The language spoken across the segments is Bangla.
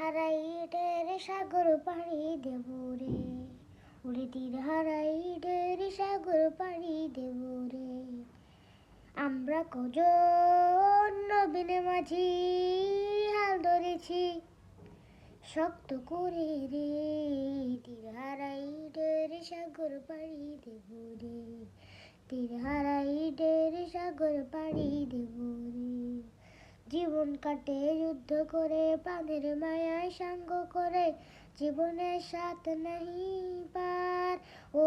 হারাই ঢের সাগর পাড়ি দেব রে, ওরে তীর হারাই ঢের সাগর পাড়ি দেব রে। আমরা কজন নবীন মাঝি হাল ধরেছি শক্ত করে রে, তীর হারাই ঢের সাগর পাড়ি দেব রে, তীর হারাই ঢের সাগর পাড়ি দেব রে। জীবন কাটে যুদ্ধ করে, প্রাণের মায়ায় সাঙ্গ করে, জীবনের সাথ নাহি পার। ও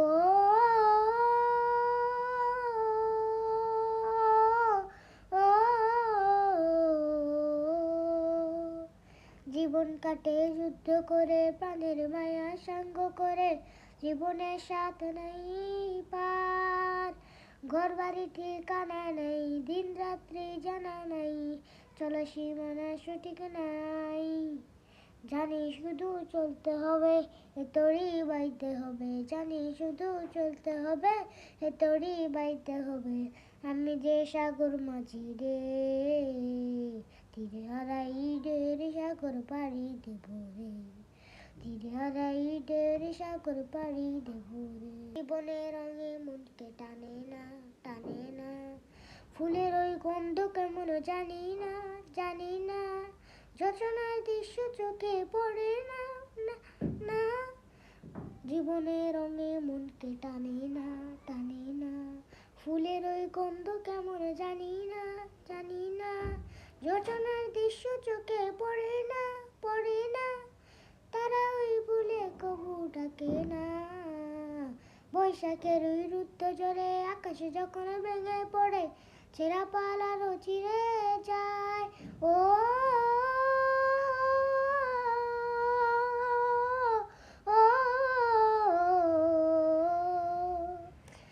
জীবন কাটে যুদ্ধ করে, প্রাণের মায়া সাঙ্গ করে, জীবনের সাথ নাই পার। ঘর বাড়ি ঠিকানা নাই, দিন রাত্রি জানা নাই, চলো সীমানা সঠিক নাই। জানি শুধু চলতে হবে, এ তরি বাইতে হবে, জানি শুধু চলতে হবে, এ তরি বাইতে হবে। আমি যে সাগর মাঝি রে, তীর হারাই ঢের সাগর পাড়ি দেব রে, তীর হারাই ঢের সাগর পাড়ি দেব রে। জীবনের রঙে মনকে টানে না, টানে না, ফুলের ওই গন্ধ কেমন জানি না, জানি না, যোচনার দৃশ্য চোখে পড়ে না, না, না। জীবনের রঙে মনকে টানে না, টানে না, ফুলের ওই গন্ধ কেমন জানি না, জানি না, যোচনার দৃশ্য চোখে পড়ে না, পড়ে না, তারা ওই ভুলে কবু ডাকে না। বৈশাখের ওই রুদ্ধ জলে আকাশে যখন ভেঙে পড়ে, ছেঁড়া পাল আরো চিরে যায়। ও